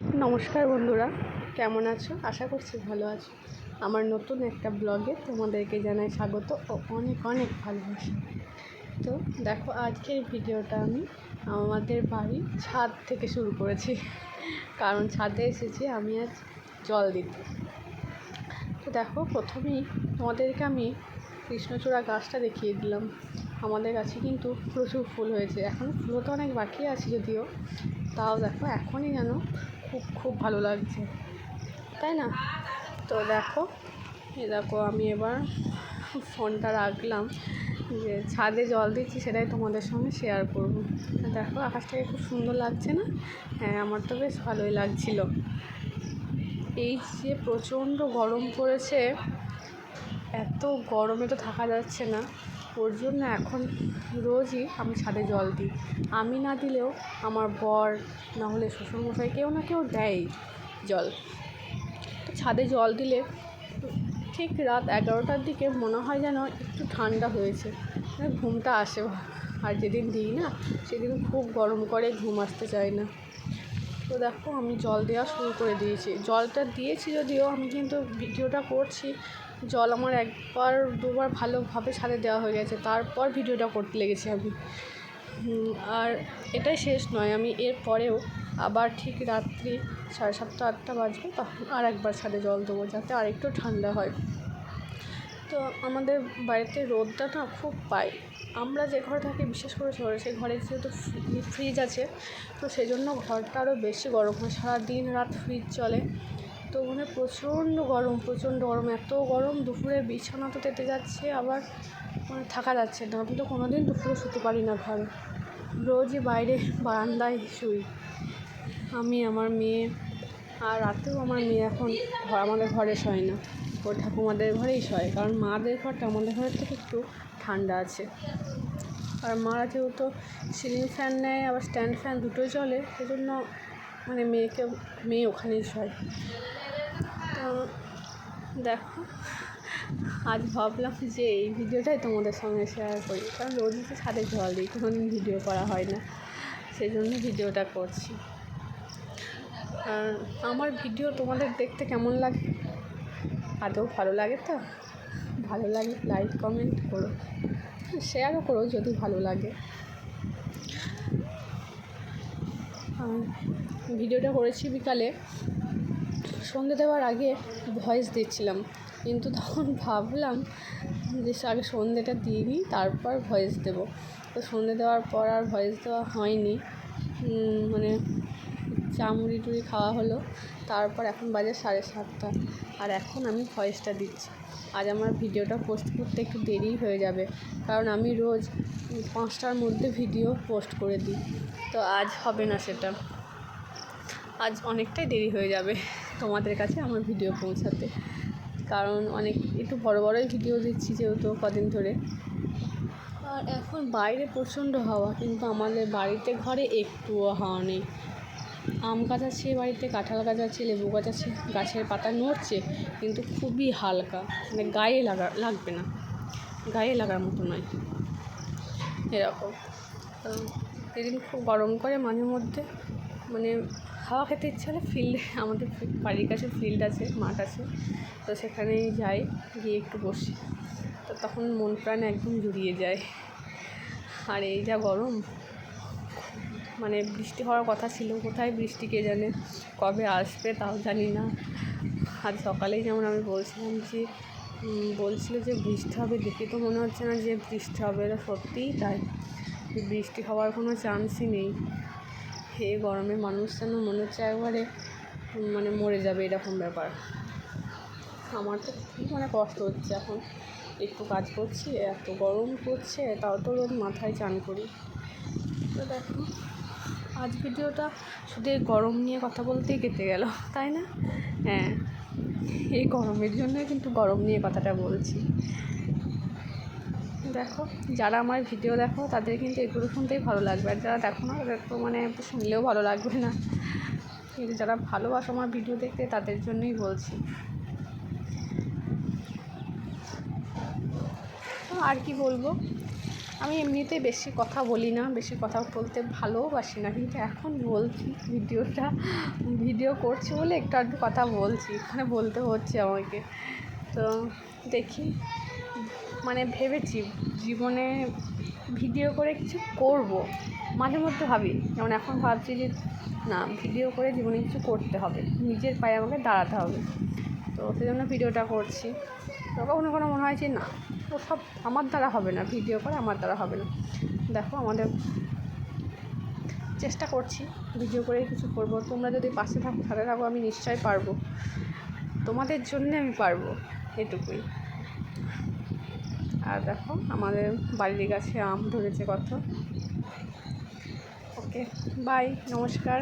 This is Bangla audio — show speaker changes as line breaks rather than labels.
নমস্কার বন্ধুরা, কেমন আছো? আশা করছি ভালো আছো। আমার নতুন একটা ব্লগে তোমাদেরকে জানাই স্বাগত ও অনেক অনেক ভালোবাসা। তো দেখো, আজকের ভিডিওটা আমি আমাদের বাড়ির ছাদ থেকে শুরু করেছি, কারণ ছাদে এসেছি আমি আজ জল দিতে। তো দেখো, প্রথমেই তোমাদেরকে আমি কৃষ্ণচূড়া গাছটা দেখিয়ে দিলাম। আমাদের গাছে কিন্তু প্রচুর ফুল হয়েছে, এখন ফুলও তো অনেক বাকি আছে যদিও, তাও দেখো এখনই যেন খুব খুব ভালো লাগছে, তাই না? তো দেখো, আমি এবার ফোনটা রাখলাম, যে ছাদে জল দিচ্ছি সেটাই তোমাদের সঙ্গে শেয়ার করব। দেখো আকাশটাকে খুব সুন্দর লাগছে না? হ্যাঁ, আমার তো বেশ ভালোই লাগছিল। এই যে প্রচণ্ড গরম পড়েছে, এত গরমে তো থাকা যাচ্ছে না, ওর জন্য এখন রোজই আমি ছাদে জল দিই। আমি না দিলেও আমার বর, না হলে শ্বশুরমশাই, কেউ না কেউ দেয় জল। তো ছাদে জল দিলে ঠিক রাত 11টার দিকে মনে হয় যেন একটু ঠান্ডা হয়েছে, ঘুমটা আসে। আর যেদিন দিই না সেদিন খুব গরম করে, ঘুম আসতে চায় না। তো দেখো, আমি জল দেওয়া শুরু করে দিয়েছি। জলটা দিয়েছি যদিও, আমি কিন্তু ভিডিওটা করছি, জল আমার একবার দুবার ভালোভাবে ছাদে দেওয়া হয়ে গেছে, তারপর ভিডিওটা করতে লেগেছি আমি। আর এটাই শেষ নয়, আমি এর পরেও আবার ঠিক রাত্রি 7:30 8টা বাজবে, তখন আর একবার ছাদে জল দেবো, যাতে আরেকটু ঠান্ডা হয়। তো আমাদের বাড়িতে রোদটা না খুব পাই। আমরা যে ঘরে থাকি, বিশেষ করে শহরে, সেই ঘরে যেহেতু ফ্রিজ আছে, তো সেই জন্য ঘরটা আরও বেশি গরম হয়। সারাদিন রাত ফ্রিজ চলে, তো প্রচণ্ড গরম, এত গরম, দুপুরে বিছানা তো তেতে যাচ্ছে, আবার থাকা যাচ্ছে না। আমি তো কোনো দিন দুপুরে শুতে পারি না ঘরে, রোজই বাইরে বারান্দায় শুই আমি, আমার মেয়ে। আর রাতেও আমার মেয়ে এখন আমাদের ঘরে শোয় না, ও ঠাকুমাদের ঘরেই শোয়, কারণ মাদের ঘরটা আমাদের ঘরের থেকে একটু ঠান্ডা আছে। আর মারা যেহেতু সিলিং ফ্যান নেয়, আবার স্ট্যান্ড ফ্যান দুটোই চলে, সেজন্য মেয়ে ওখানেই শোয়। তো দেখো, আজ ভাবলাম যে এই ভিডিওটাই তোমাদের সঙ্গে শেয়ার করি, কারণ রোজই তো ছাদে জল দিই, কোনো দিন ভিডিও করা হয় না, সেই জন্য ভিডিওটা করছি। আর আমার ভিডিও তোমাদের দেখতে কেমন লাগে? আদৌ ভালো লাগে? তো ভালো লাগে লাইক কমেন্ট করো, শেয়ারও করো যদি ভালো লাগে। ভিডিওটা করেছি বিকালে, সন্ধে দেওয়ার আগে ভয়েস দিচ্ছিলাম, কিন্তু তখন ভাবলাম যে আগে সন্ধেটা দিয়ে নিই, তারপর ভয়েস দেবো। তো সন্ধে দেওয়ার পর আর ভয়েস দেওয়া হয়নি, চা মুড়ি টুড়ি খাওয়া হলো, তারপর এখন বাজে 7:30, আর এখন আমি ভয়েসটা দিচ্ছি। আজ আমার ভিডিওটা পোস্ট করতে একটু দেরি হয়ে যাবে, কারণ আমি রোজ 5টার মধ্যে ভিডিও পোস্ট করে দিই, তো আজ হবে না সেটা। আজ অনেকটাই দেরি হয়ে যাবে তোমাদের কাছে আমার ভিডিও পৌঁছাতে, কারণ একটু বড়োই ভিডিও দিচ্ছি যেহেতু কদিন ধরে। আর এখন বাইরে প্রচণ্ড হাওয়া, কিন্তু আমাদের বাড়িতে ঘরে একটুও হাওয়া নেই। আম গাছ আছে বাড়িতে, কাঁঠাল গাছ আছে, লেবু গাছ আছে, গাছের পাতা নড়ছে, কিন্তু খুবই হালকা, গায়ে লাগবে না, গায়ে লাগার মতো নয়, এরকম। তো সেদিন খুব গরম করে, মাঝে মধ্যে হাওয়া খেতে ইচ্ছে হলে আমাদের বাড়ির কাছে ফিল্ড আছে, মাঠ আছে, তো সেখানেই যাই, গিয়ে একটু বসি, তো তখন মন প্রাণ একদম জুড়িয়ে যায়। আর এই যা গরম, বৃষ্টি হওয়ার কথা ছিল, কোথায় বৃষ্টি কে জানে, কবে আসবে তাও জানি না। আজ সকালেই যেমন আমি বলছিল যে বৃষ্টি হবে, দেখে তো মনে হচ্ছে না যে বৃষ্টি হবে, এটা সত্যিই তাই, বৃষ্টি হওয়ার কোনো চান্সই নেই। এই গরমে মানুষ যেন মনে হচ্ছে একবারে মরে যাবে, এরকম ব্যাপার। আমার তো খুব কষ্ট হচ্ছে, এখন একটু কাজ করছি, এত গরম পড়ছে, তাও তো রোজ মাথায় চান করি। তো দেখো, আজ ভিডিওটা শুধু এই গরম নিয়ে কথা বলতেই কেটে গেল, তাই না? হ্যাঁ, এই গরমের জন্যই কিন্তু গরম নিয়ে কথাটা বলছি। দেখো, যারা আমার ভিডিও দেখো তাদের কিন্তু এগুলো শুনতেই ভালো লাগবে, আর যারা দেখো না তাদের তো শুনলেও ভালো লাগবে না, কিন্তু যারা ভালোবাসো আমার ভিডিও দেখতে, তাদের জন্যই বলছি। আর কি বলবো, আমি এমনিতেই বেশি কথা বলি না, বেশি কথা বলতে ভালোবাসি না, কিন্তু এখন বলছি ভিডিও করছি বলে একটু আধটু কথা বলছি, এখানে বলতে হচ্ছে আমাকে। তো দেখি, মানে ভেবেছি জীবনে ভিডিও করে কিছু করব, মাঝে মধ্যে ভাবি, যেমন এখন ভাবছি যে না, ভিডিও করে জীবনে কিছু করতে হবে, নিজের পায়ে আমাকে দাঁড়াতে হবে। তো সেই জন্য ভিডিওটা করছি। তো কখনো কখনো মনে হয় যে না, ও সব আমার দ্বারা হবে না, ভিডিও করা আমার দ্বারা হবে না। দেখো, আমাদের চেষ্টা করছি ভিডিও করে কিছু করব। তোমরা যদি পাশে থাকো, সাথে থাকো, আমি নিশ্চয়ই পারবো, তোমাদের জন্যে আমি পারবো, এটুকুই। আর দেখো, আমাদের বাড়ির গাছে আম ধরেছে কত। ওকে, বাই, নমস্কার।